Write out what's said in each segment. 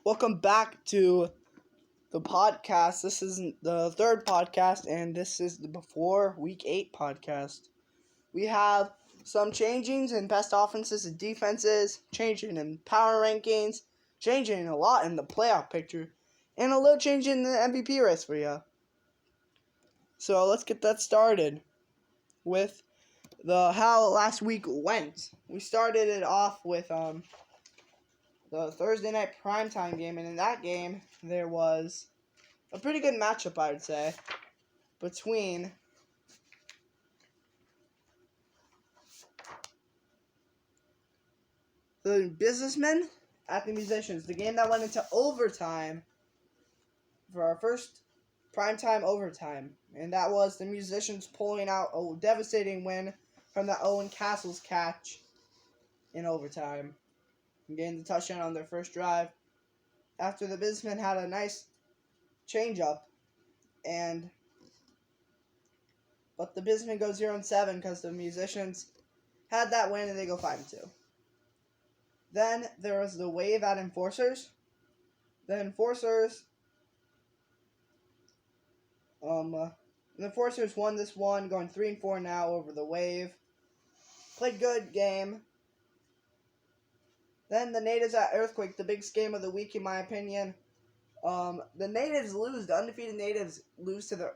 Welcome back to the podcast. This is the third podcast, and this is the before Week 8 podcast. We have some changings in best offenses and defenses, changing in power rankings, changing a lot in the playoff picture, and a little change in the MVP race for you. So let's get that started with how last week went. We started it off with the Thursday night primetime game, and in that game, there was a pretty good matchup, I would say, between the Businessmen at the Musicians, the game that went into overtime for our first primetime overtime, and that was the Musicians pulling out a devastating win from the Owen Castles catch in overtime, and getting the touchdown on their first drive after the Businessmen had a nice change-up, but the Businessmen go 0-7 because the Musicians had that win and they go 5-2. Then there was the Wave at Enforcers. The Enforcers won this one, going 3-4 now over the Wave. Played good game. Then the Natives at Earthquake, the biggest game of the week in my opinion. The Natives lose. The undefeated Natives lose to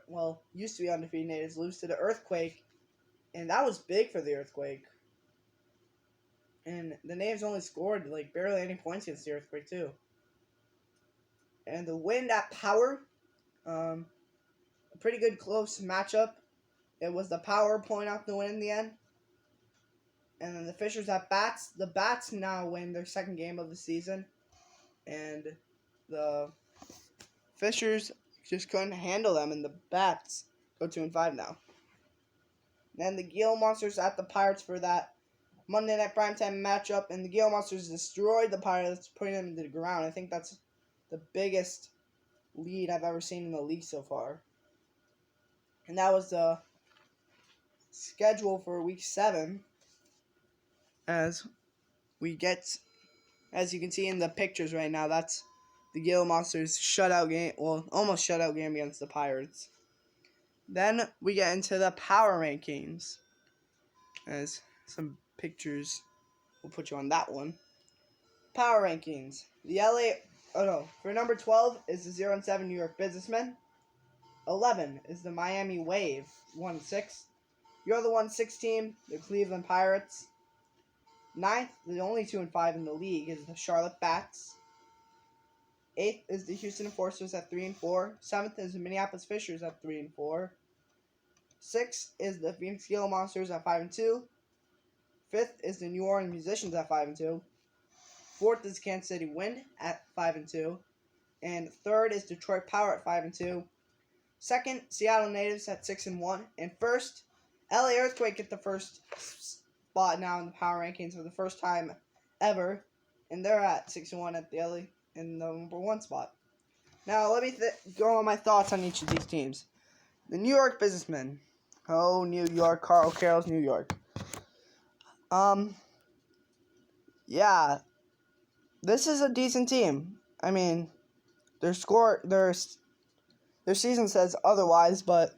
used to be undefeated Natives lose to the Earthquake, and that was big for the Earthquake. And the Natives only scored barely any points against the Earthquake too. And the Wind at Power, a pretty good close matchup. It was the Power pulling out the win in the end. And then the Fishers at Bats. The Bats now win their second game of the season, and the Fishers just couldn't handle them, and the Bats go 2-5 now. Then the Gila Monsters at the Pirates for that Monday night primetime matchup, and the Gila Monsters destroyed the Pirates, putting them to the ground. I think that's the biggest lead I've ever seen in the league so far. And that was the schedule for Week 7. As you can see in the pictures right now, that's the Gila Monsters shutout game, almost shutout game against the Pirates. Then we get into the power rankings. As some pictures will put you on that one. Power rankings. For number 12 is the 0-7 New York Businessmen. 11 is the Miami Wave, 1-6. You're the 1-6 team, the Cleveland Pirates. 9th, the only 2-5 in the league, is the Charlotte Bats. 8th is the Houston Enforcers at 3-4. 7th is the Minneapolis Fishers at 3-4. 6th is the Phoenix Gila Monsters at 5-2. 5th is the New Orleans Musicians at 5-2. 4th is Kansas City Wind at 5-2. And 3rd is Detroit Power at 5-2. 2nd, Seattle Natives at 6-1. And 1st, LA Earthquake get the first spot now in the power rankings for the first time ever. And they're at 6-1 at the LA in the number 1 spot. Now let me go on my thoughts on each of these teams. The New York Businessmen. Oh, New York, Carl Carroll's New York. Yeah, this is a decent team. I mean, their season says otherwise, but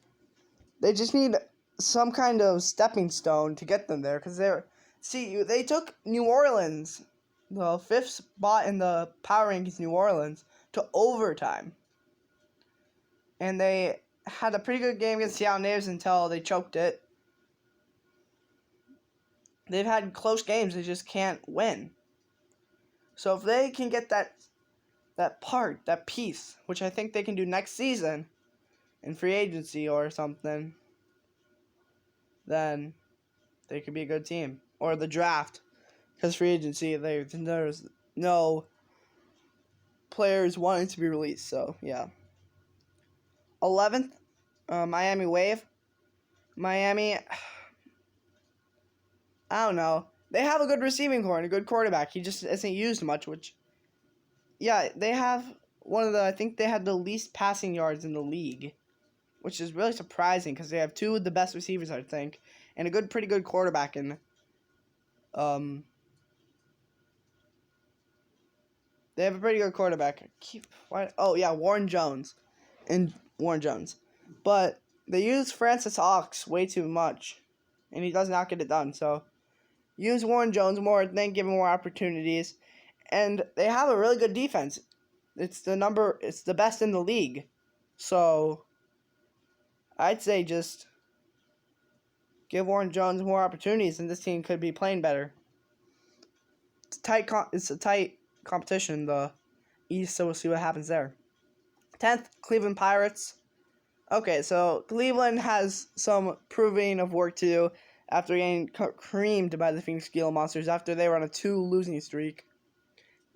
they just need some kind of stepping stone to get them there, because they took New Orleans, the 5th spot in the power rankings, New Orleans, to overtime, and they had a pretty good game against Seattle Natives until they choked it. They've had close games, they just can't win. So if they can get that piece, which I think they can do next season in free agency or something, then they could be a good team. Or the draft, because free agency, there's no players wanting to be released, so yeah. 11th, Miami Wave. Miami, I don't know. They have a good receiving core and a good quarterback. He just isn't used much, they have I think they had the least passing yards in the league, which is really surprising because they have 2 of the best receivers, I think, and a pretty good quarterback in They have a pretty good quarterback. Oh yeah, Warren Jones. But they use Francis Ox way too much, and he does not get it done. So use Warren Jones more, then give him more opportunities, and they have a really good defense. It's the best in the league. So I'd say just give Warren Jones more opportunities, and this team could be playing better. It's a tight competition in the East, so we'll see what happens there. 10th, Cleveland Pirates. Okay, so Cleveland has some proving of work to do after getting creamed by the Phoenix Gila Monsters after they were on a 2-losing streak.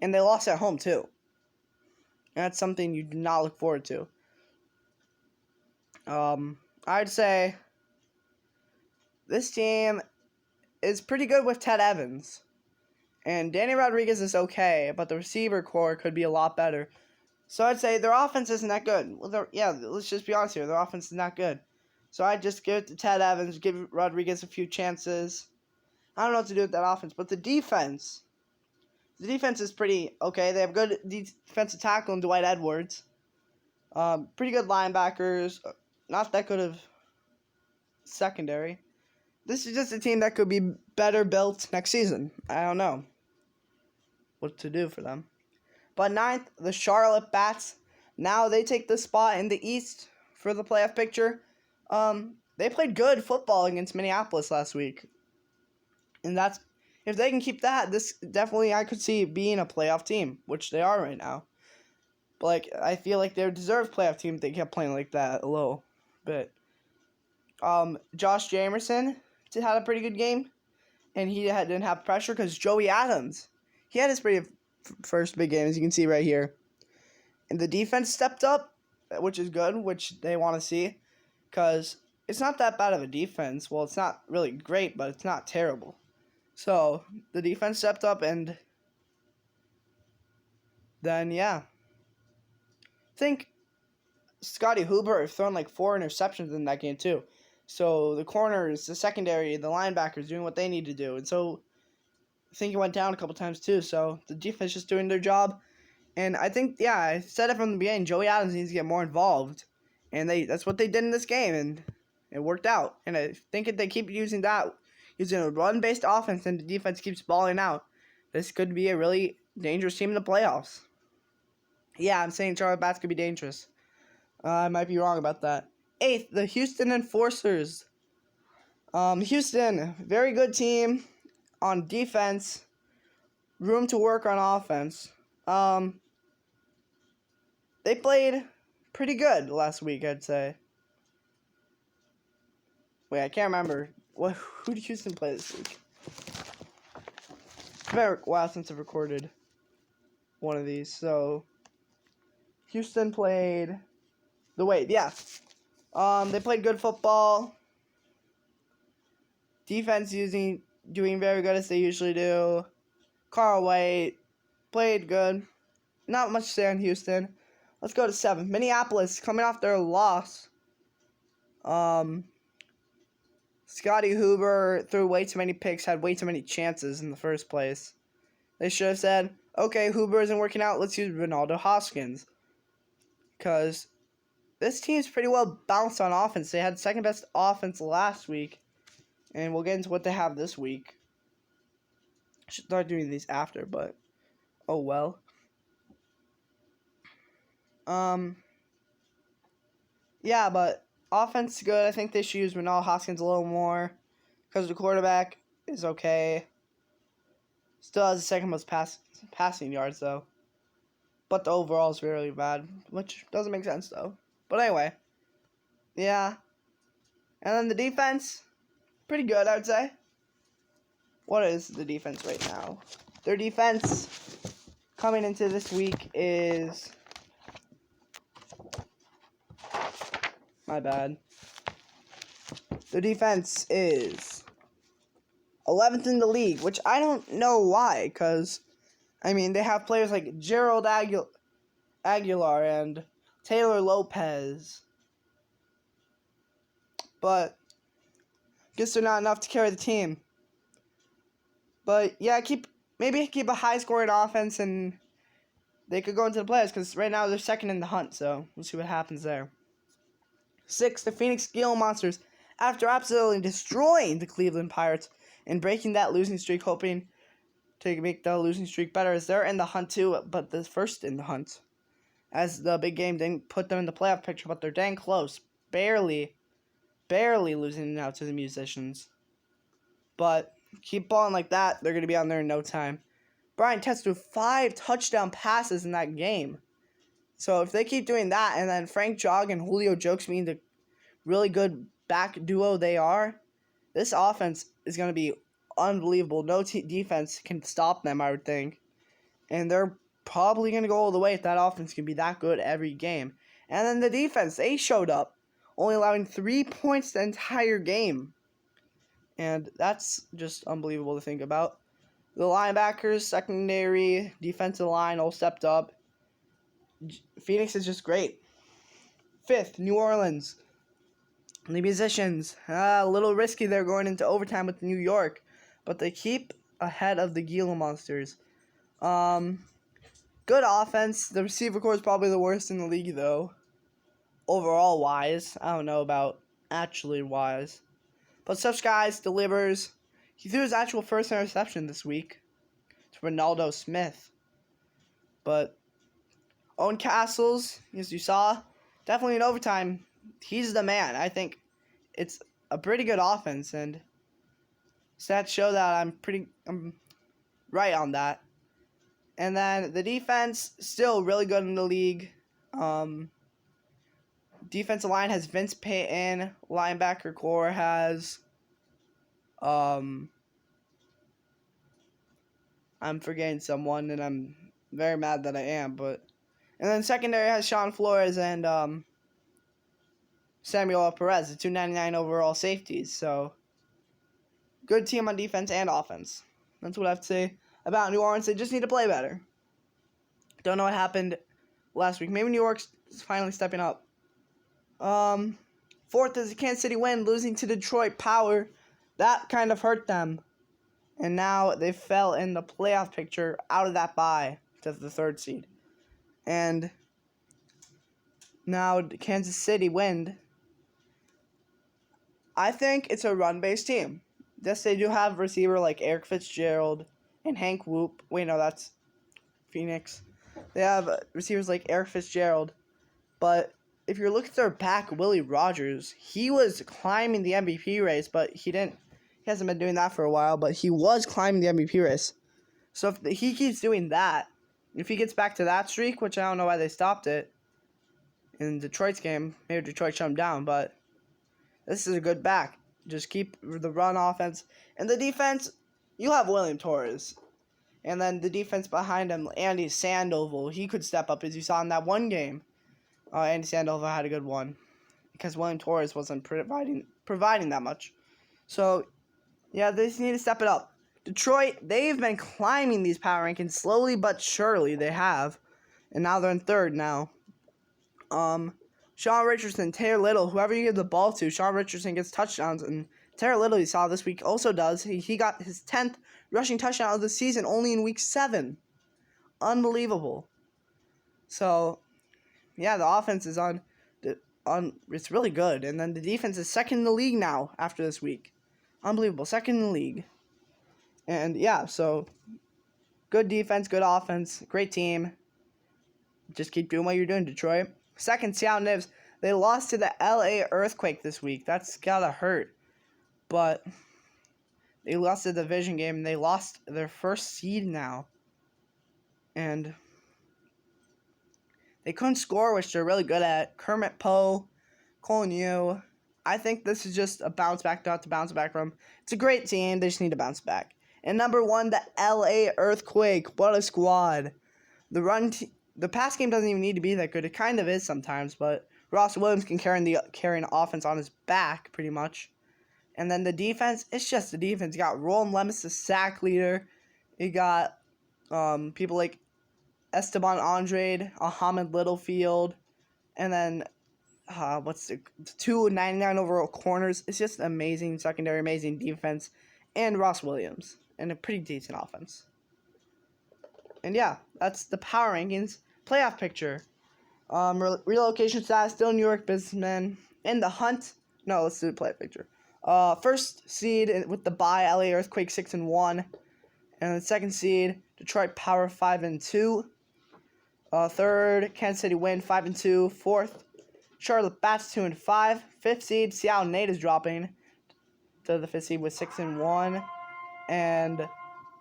And they lost at home, too. And that's something you do not look forward to. I'd say this team is pretty good with Ted Evans. And Danny Rodriguez is okay, but the receiver core could be a lot better. So I'd say their offense isn't that good. Well, let's just be honest here. Their offense is not good. So I'd just give it to Ted Evans, give Rodriguez a few chances. I don't know what to do with that offense, but the defense is pretty okay. They have good defensive tackle in Dwight Edwards. Pretty good linebackers. Not that good of secondary. This is just a team that could be better built next season. I don't know what to do for them. But 9th, the Charlotte Bats. Now they take the spot in the East for the playoff picture. They played good football against Minneapolis last week. And if they can keep that, this definitely I could see being a playoff team, which they are right now. But I feel like they're a deserved playoff team if they kept playing like that a little bit. Josh Jamerson had a pretty good game, and he didn't have pressure because Joey Adams, he had his pretty first big game, as you can see right here. And the defense stepped up, which is good, which they want to see, because it's not that bad of a defense. Well, it's not really great, but it's not terrible. So the defense stepped up, and then I think Scotty Huber thrown 4 interceptions in that game too. So the corners, the secondary, the linebackers doing what they need to do. And so I think he went down a couple times too. So the defense just doing their job. And I think, I said it from the beginning, Joey Adams needs to get more involved. And that's what they did in this game, and it worked out. And I think if they keep using a run-based offense and the defense keeps balling out, this could be a really dangerous team in the playoffs. Yeah, I'm saying Charlotte Bats could be dangerous. I might be wrong about that. 8th, the Houston Enforcers. Houston, very good team on defense. Room to work on offense. They played pretty good last week, I'd say. Wait, I can't remember. Who did Houston play this week? It's been a while since I've recorded one of these. So, Houston played they played good football. Defense doing very good as they usually do. Carl White played good. Not much to say on Houston. Let's go to 7th. Minneapolis coming off their loss. Scotty Huber threw way too many picks, had way too many chances in the first place. They should have said, okay, Huber isn't working out, let's use Ronaldo Hoskins. Because this team's pretty well balanced on offense. They had second best offense last week. And we'll get into what they have this week. I should start doing these after, but oh well. But offense is good. I think they should use Ronaldo Hoskins a little more because the quarterback is okay. Still has the second most passing yards, though. But the overall is really bad, which doesn't make sense, though. But anyway, And then the defense, pretty good, I would say. What is the defense right now? Their defense coming into this week is... My bad. Their defense is 11th in the league, which I don't know why, because, they have players like Gerald Aguilar and Taylor Lopez. But, I guess they're not enough to carry the team. But, keep a high-scoring offense and they could go into the playoffs because right now they're second in the hunt. So we'll see what happens there. 6, the Phoenix Gila Monsters, after absolutely destroying the Cleveland Pirates and breaking that losing streak, hoping to make the losing streak better, as they're in the hunt too, but the first in the hunt. As the big game didn't put them in the playoff picture, but they're dang close. Barely losing out to the Musicians. But keep balling like that, they're going to be on there in no time. Brian Tetz threw 5 touchdown passes in that game. So if they keep doing that, and then Frank Jog and Julio Jokes being the really good back duo they are, this offense is going to be unbelievable. No defense can stop them, I would think. And they're probably going to go all the way if that offense can be that good every game. And then the defense, they showed up, only allowing 3 points the entire game. And that's just unbelievable to think about. The linebackers, secondary, defensive line all stepped up. Phoenix is just great. 5th, New Orleans. The Musicians, a little risky. They're going into overtime with New York, but they keep ahead of the Gila Monsters. Good offense. The receiver core is probably the worst in the league, though. Overall wise, I don't know about actually wise, but such guys delivers. He threw his actual first interception this week to Ronaldo Smith. But Owen Castles, as you saw, definitely in overtime, he's the man. I think it's a pretty good offense, and stats show that I'm right on that. And then the defense, still really good in the league. Defensive line has Vince Payton. Linebacker core has I'm forgetting someone, and I'm very mad that I am, but and then secondary has Sean Flores and Samuel Perez, the 299 overall safeties. So good team on defense and offense. That's what I have to say about New Orleans. They just need to play better. Don't know what happened last week. Maybe New York's finally stepping up. 4th is the Kansas City Wind, losing to Detroit Power. That kind of hurt them. And now they fell in the playoff picture out of that bye to the 3rd seed. And now the Kansas City Wind, I think it's a run-based team. Yes, they do have a receiver like Eric Fitzgerald and Hank Whoop. Wait, no, that's Phoenix. They have receivers like Eric Fitzgerald. But if you look at their back, Willie Rogers, he was climbing the MVP race, but he hasn't been doing that for a while, but he was climbing the MVP race. So if he keeps doing that, if he gets back to that streak, which I don't know why they stopped it in Detroit's game, maybe Detroit shut him down, but this is a good back. Just keep the run offense. And the defense, you have William Torres. And then the defense behind him, Andy Sandoval, he could step up, as you saw in that one game. Andy Sandoval had a good one because William Torres wasn't providing that much. So, yeah, they just need to step it up. Detroit, they've been climbing these power rankings slowly but surely. They have. And now they're in 3rd now. Sean Richardson, Taylor Little, whoever you give the ball to, Sean Richardson gets touchdowns. And Taylor Little, you saw this week, also does. He got his 10th rushing touchdown of the season only in week 7. Unbelievable. So, yeah, the offense is on. It's really good. And then the defense is 2nd in the league now after this week. Unbelievable. 2nd in the league. And, yeah, so good defense, good offense, great team. Just keep doing what you're doing, Detroit. 2nd, Seattle Nibs. They lost to the LA Earthquake this week. That's gotta hurt. But they lost the division game, and they lost their 1st seed now. And they couldn't score, which they're really good at. Kermit Poe, Colin Yu. I think this is just a bounce back, not to bounce back from. It's a great team. They just need to bounce back. And number 1, the LA Earthquake. What a squad. The pass game doesn't even need to be that good. It kind of is sometimes, but Ross Williams can carry an offense on his back pretty much. And then the defense, it's just the defense. You got Roland Lemus, the sack leader. You got people like Esteban Andrade, Ahmed Littlefield, and then what's the 299 overall corners. It's just amazing secondary, amazing defense, and Ross Williams, and a pretty decent offense. And yeah, that's the power rankings playoff picture. Relocation status, still New York businessmen in the hunt. No, let's do the playoff picture. First seed with the bye, LA Earthquake 6-1, and the second seed Detroit Power 5-2. Third, Kansas City Wind 5-2. Fourth, Charlotte Bats 2-5. Fifth seed Seattle Natives dropping to the fifth seed with 6-1, and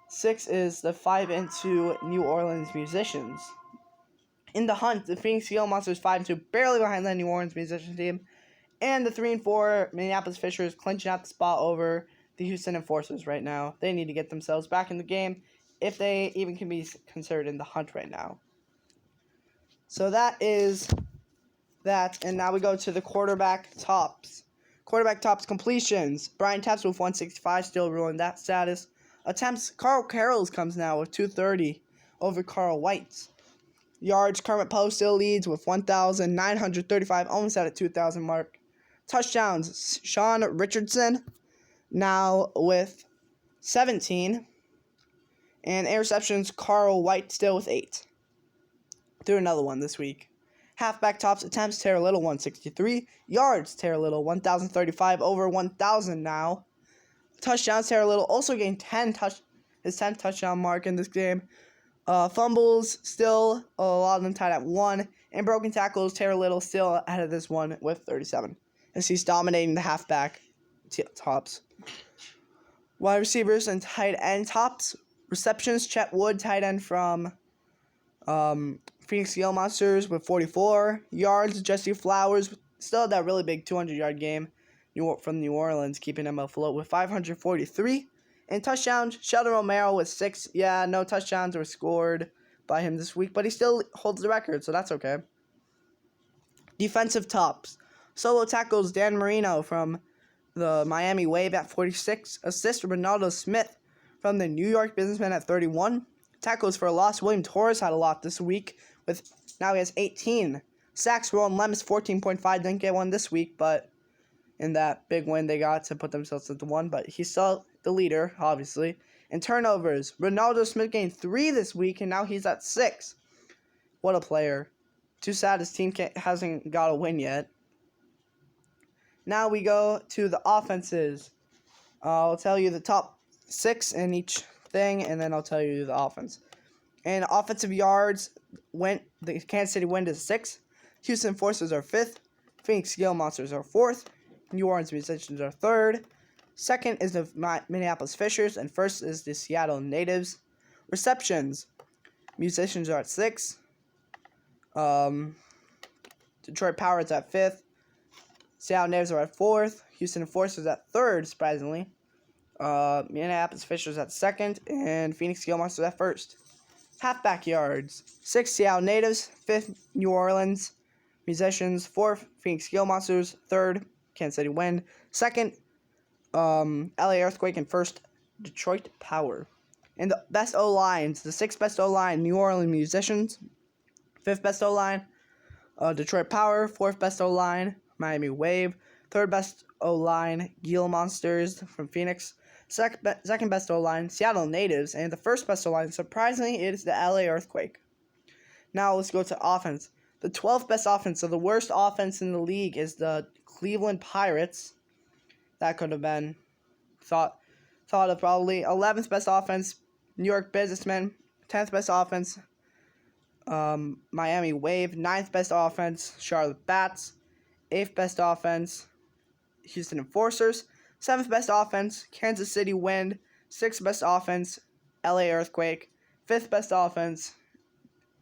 six is the 5-2 New Orleans Musicians. In the hunt, the Phoenix Gale Monsters 5-2, barely behind the New Orleans Musicians team, and the 3-4 Minneapolis Fishers clinching out the spot over the Houston Enforcers right now. They need to get themselves back in the game if they even can be considered in the hunt right now. So that is that, and now we go to the quarterback tops. Quarterback tops completions. Brian Tepps with 165, still ruling that status. Attempts, Carl Carrolls comes now with 230 over Carl White's. Yards, Kermit Poe still leads with 1,935, almost at a 2,000 mark. Touchdowns, Sean Richardson now with 17. And interceptions, Carl White still with 8. Do another one this week. Halfback tops, attempts, Tara Little 163. Yards, Tara Little 1,035, over 1,000 now. Touchdowns, Tara Little also gained his 10th touchdown mark in this game. Fumbles, still a lot of them tied at 1. And broken tackles, Tara Little still ahead of this one with 37. As he's dominating the halfback tops. Wide receivers and tight end tops. Receptions, Chet Wood, tight end from Phoenix Gale Monsters with 44. Yards, Jesse Flowers, still had that really big 200-yard game from New Orleans, keeping him afloat with 543. And touchdowns, Sheldon Romero with 6. Yeah, no touchdowns were scored by him this week, but he still holds the record, so that's okay. Defensive tops. Solo tackles, Dan Marino from the Miami Wave at 46. Assist, Ronaldo Smith from the New York Businessmen at 31. Tackles for a loss, William Torres had a lot this week. Now he has 18. Sacks, Roland Lemus 14.5. Didn't get one this week, but in that big win they got to put themselves at the 1. But he's still the leader, obviously. And turnovers, Ronaldo Smith gained 3 this week, and now he's at 6. What a player. Too sad his team hasn't got a win yet. Now we go to the offenses. I'll tell you the top 6 in each thing, and then I'll tell you the offense. And offensive yards, the Kansas City Wind is 6th. Houston Enforcers are 5th. Phoenix Gale Monsters are 4th. New Orleans Musicians are 3rd. Second is the Minneapolis Fishers, and first is the Seattle Natives. Receptions, Musicians are at 6th. Detroit Power is at 5th. Seattle Natives are at 4th. Houston Enforcers at 3rd, surprisingly. Minneapolis Fishers at 2nd, and Phoenix Gale Monsters at 1st. Halfback yards, 6th Seattle Natives, 5th New Orleans Musicians, 4th Phoenix Gale Monsters, 3rd Kansas City Wind, 2nd LA Earthquake, and 1st Detroit Power. And the best O-lines, the 6th best O-line, New Orleans Musicians, 5th best O-line, Detroit Power, 4th best O-line, Miami Wave, 3rd best O-line, Gale Monsters from Phoenix, second best O-line, Seattle Natives, and the first best O-line, surprisingly, it is the LA Earthquake. Now let's go to offense. The 12th best offense, so the worst offense in the league, is the Cleveland Pirates. That could have been thought of probably. 11th best offense, New York Businessmen. 10th best offense, Miami Wave. 9th best offense, Charlotte Bats. 8th best offense, Houston Enforcers. 7th best offense, Kansas City Wind. 6th best offense, LA Earthquake. 5th best offense,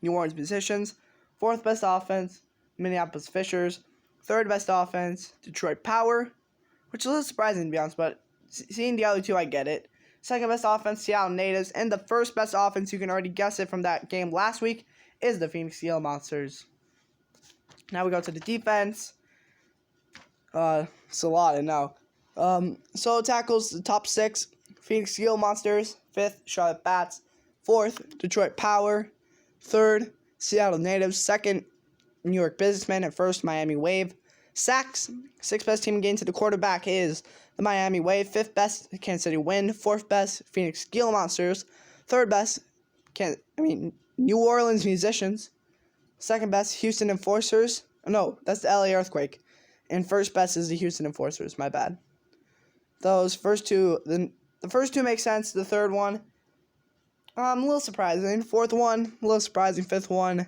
New Orleans Musicians. 4th best offense, Minneapolis Fishers. 3rd best offense, Detroit Power, which is a little surprising to be honest, but seeing the other two, I get it. 2nd best offense, Seattle Natives, and the 1st best offense, you can already guess it from that game last week, is the Phoenix Gale Monsters. Now we go to the defense. It's a lot, I know. Solo tackles, the top 6, Phoenix Gale Monsters, 5th, Charlotte Bats, 4th, Detroit Power, 3rd, Seattle Natives, 2nd, New York Businessmen, and 1st, Miami Wave. Sacks, 6th best team gained to the quarterback is the Miami Wave, 5th best, Kansas City Wind, 4th best, Phoenix Gale Monsters, 3rd best, New Orleans Musicians. Second best, Houston Enforcers. No, that's the LA Earthquake. And first best is the Houston Enforcers. My bad. Those first two, the first two make sense. The third one, a little surprising. Fourth one, a little surprising. Fifth one,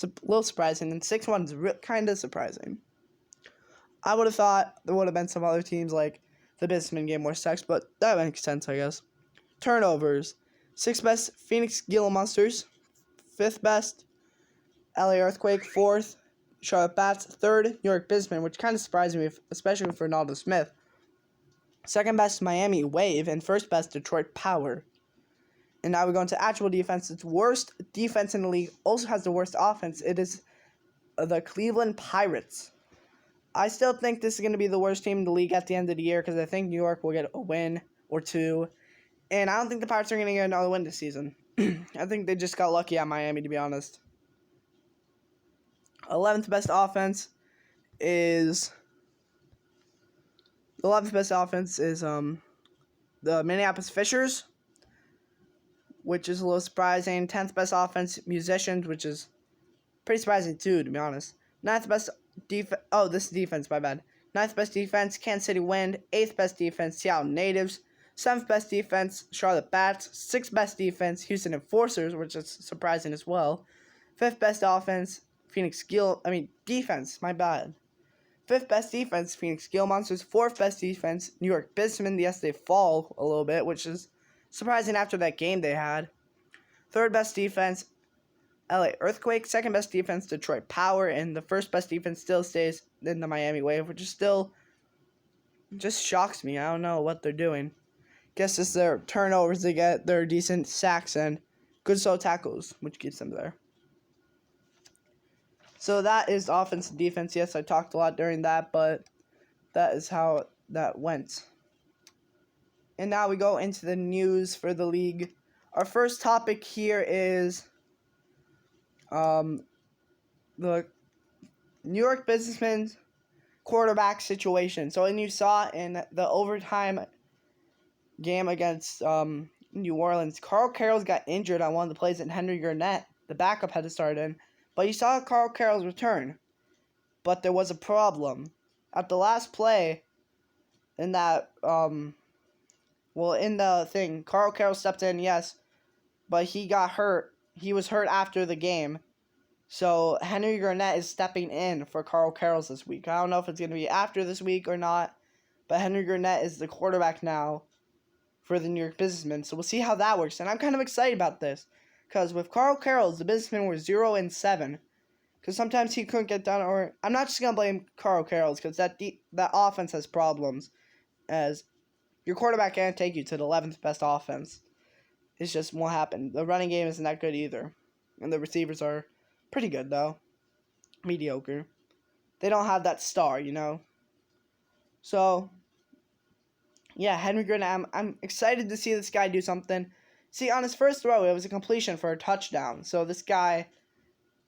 a little surprising. And sixth one's kind of surprising. I would have thought there would have been some other teams like the Businessmen game more sex, but that makes sense, I guess. Turnovers. Sixth best, Phoenix Gila Monsters. Fifth best, LA Earthquake. Fourth, Charlotte Bats. Third, New York Businessmen, which kind of surprised me, especially for Ronaldo Smith. Second best, Miami Wave. And first best, Detroit Power. And now we go into actual defense. Its worst defense in the league also has the worst offense. It is the Cleveland Pirates. I still think this is going to be the worst team in the league at the end of the year because I think New York will get a win or two. And I don't think the Pirates are going to get another win this season. I think they just got lucky at Miami, to be honest. 11th best offense is the Minneapolis Fishers, which is a little surprising. 10th best offense, Musicians, which is pretty surprising too, to be honest. 9th best defense. Oh, this is defense, my bad. 9th best defense, Kansas City Wind. 8th best defense, Seattle Natives. 7th best defense, Charlotte Bats. 6th best defense, Houston Enforcers, which is surprising as well. 5th best offense, defense, my bad. 5th best defense, Phoenix Gila Monsters. 4th best defense, New York Businessmen. Yes, they fall a little bit, which is surprising after that game they had. 3rd best defense, LA Earthquake. 2nd best defense, Detroit Power. And the 1st best defense still stays in the Miami Wave, which is still just shocks me. I don't know what they're doing. Guess it's their turnovers they get, their decent sacks, and good solo tackles, which keeps them there. So that is offense and defense. Yes, I talked a lot during that, but that is how that went. And now we go into the news for the league. Our first topic here is the New York Businessmen quarterback situation. So, and you saw in the overtime game against New Orleans, Carl Carroll's got injured on one of the plays, and Henry Gurnett, the backup, had to start in. But you saw Carl Carroll's return. But there was a problem. At the last play, in that, in the thing, Carl Carroll stepped in, yes, but he got hurt. He was hurt after the game. So Henry Gurnett is stepping in for Carl Carroll this week. I don't know if it's going to be after this week or not, but Henry Gurnett is the quarterback now for the New York Businessmen. So we'll see how that works. And I'm kind of excited about this because with Carl Carroll, the Businessmen were 0-7 because sometimes he couldn't get done. Or I'm not just going to blame Carl Carroll because that offense has problems, as your quarterback can't take you to the 11th best offense. It's just won't happen. The running game isn't that good either, and the receivers are pretty good, though. Mediocre. They don't have that star, you know? So, yeah, Henry Gurnett, I'm excited to see this guy do something. See, on his first throw, it was a completion for a touchdown. So this guy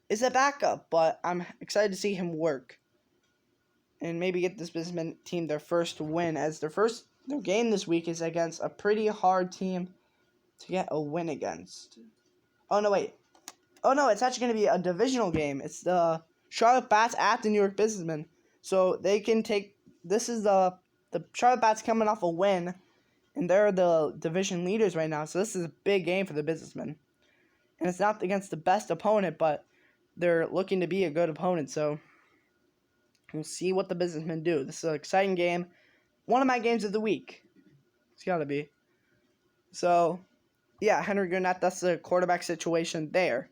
is a backup, but I'm excited to see him work. And maybe get this Businessman team their first win, as their game this week is against a pretty hard team to get a win against. Oh, no, wait. Oh, no, it's actually going to be a divisional game. It's the Charlotte Bats at the New York Businessmen. So they can take... This is the Charlotte Bats coming off a win, and they're the division leaders right now. So this is a big game for the Businessmen. And it's not against the best opponent, but they're looking to be a good opponent. So we'll see what the Businessmen do. This is an exciting game. One of my games of the week. It's got to be. So, yeah, Henry Gurnett, that's the quarterback situation there.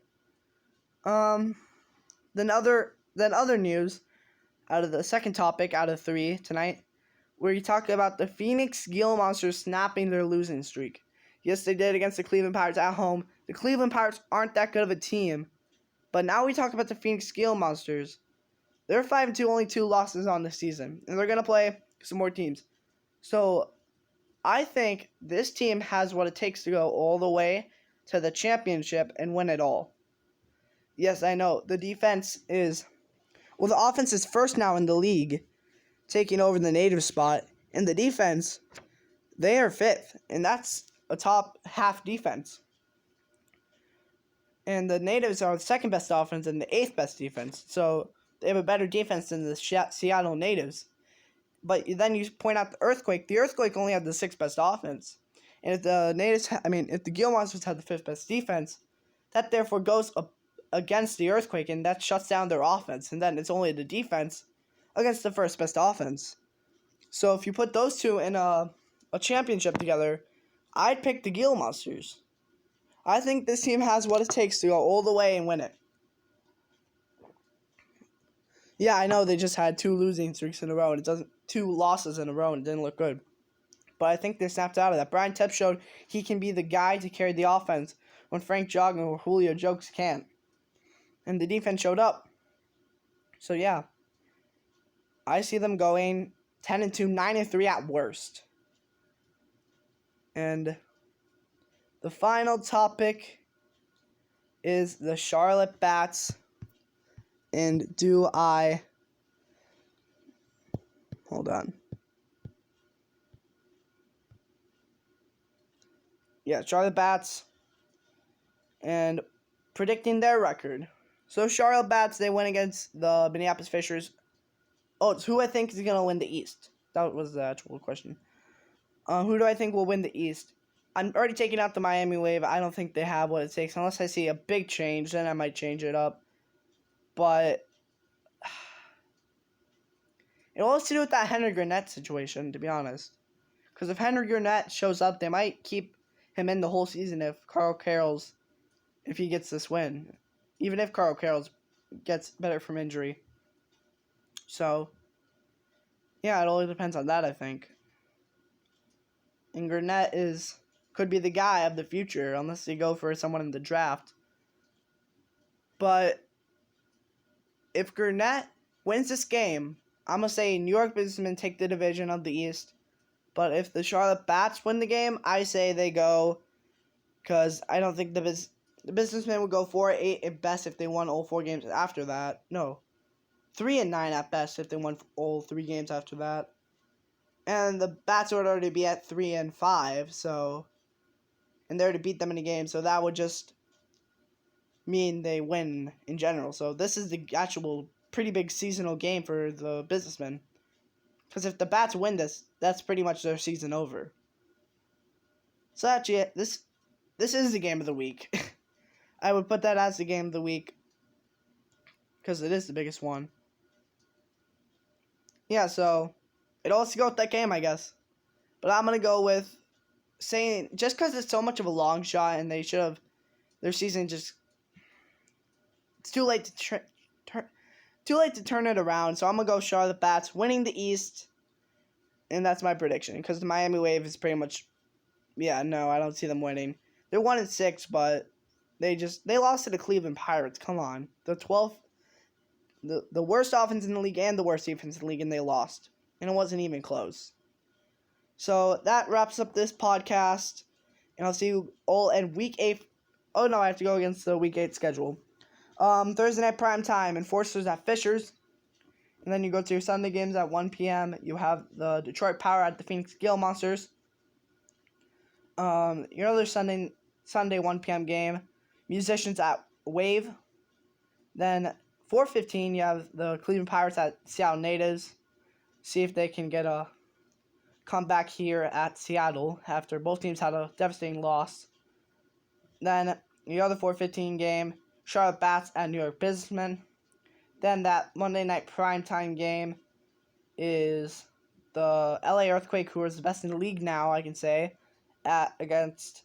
Then other news, out of the second topic out of 3 tonight, where you talk about the Phoenix Gila Monsters snapping their losing streak. Yes, they did against the Cleveland Pirates at home. The Cleveland Pirates aren't that good of a team, but now we talk about the Phoenix Gila Monsters. They're 5-2, only 2 losses on the season, and they're gonna play some more teams. So, I think this team has what it takes to go all the way to the championship and win it all. Yes, I know. The offense is first now in the league, taking over the native spot. And the defense, they are 5th. And that's a top half defense. And the Natives are the second best offense and the 8th best defense. So they have a better defense than the Seattle Natives. But then you point out the Earthquake only had the 6th best offense. And if the if the Gila Monsters had the 5th best defense, that therefore goes up against the Earthquake, and that shuts down their offense. And then it's only the defense against the 1st best offense. So if you put those two in a championship together, I'd pick the Gila Monsters. I think this team has what it takes to go all the way and win it. Yeah, I know they just had 2 losing streaks in a row, and 2 losses in a row, and it didn't look good. But I think they snapped out of that. Brian Tep showed he can be the guy to carry the offense when Frank Jogging or Julio Jokes can't. And the defense showed up. So yeah, I see them going 10-2, 9-3 at worst. And the final topic is the Charlotte Bats. And hold on. Yeah, Charlotte Bats. And predicting their record. So Charlotte Bats, they win against the Minneapolis Fishers. Oh, it's who I think is going to win the East. That was the actual question. Who do I think will win the East? I'm already taking out the Miami Wave. I don't think they have what it takes. Unless I see a big change, then I might change it up. But it all has to do with that Henry Gurnett situation, to be honest. Because if Henry Gurnett shows up, they might keep him in the whole season if he gets this win. Even if Carl Carroll's gets better from injury. So, yeah, it all depends on that, I think. And Gurnett could be the guy of the future, unless they go for someone in the draft. But if Gurnett wins this game, I'm going to say New York Businessmen take the division of the East. But if the Charlotte Bats win the game, I say they go, because I don't think the Businessmen would go 4-8 at best if they won all 4 games after that. No, 3-9 at best if they won all 3 games after that. And the Bats would already be at 3-5, so, and they already beat them in a game, so that would just mean they win in general. So this is the actual pretty big seasonal game for the Businessmen. Because if the Bats win this, that's pretty much their season over. So actually, this is the game of the week. I would put that as the game of the week. Because it is the biggest one. Yeah, so it all has to go with that game, I guess. But I'm going to go with saying, just because it's so much of a long shot and they should have, their season just, it's too late to turn it around. So I'm going to go Charlotte Bats winning the East. And that's my prediction. Because the Miami Wave is pretty much, yeah, no, I don't see them winning. They're 1-6, but they lost to the Cleveland Pirates. Come on. The 12th, the worst offense in the league and the worst defense in the league, and they lost. And it wasn't even close. So that wraps up this podcast. And I'll see you all in Week 8. Oh, no, I have to go against the Week 8 schedule. Thursday night prime time, Enforcers at Fishers. And then you go to your Sunday games at 1 p.m. You have the Detroit Power at the Phoenix Gila Monsters. Your other Sunday 1 p.m. game, Musicians at Wave. Then 4:15, you have the Cleveland Pirates at Seattle Natives. See if they can get a comeback here at Seattle after both teams had a devastating loss. Then your other 4:15 game, Charlotte Bats at New York Businessmen. Then that Monday night primetime game is the LA Earthquake, who is the best in the league now, I can say, against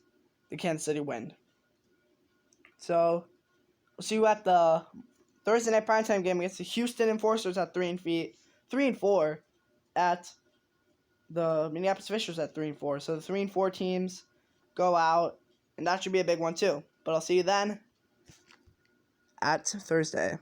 the Kansas City Wind. So, we'll see you at the Thursday night primetime game against the Houston Enforcers at 3-4, at the Minneapolis Fishers at 3-4. So the 3-4 teams go out, and that should be a big one too. But I'll see you then at Thursday.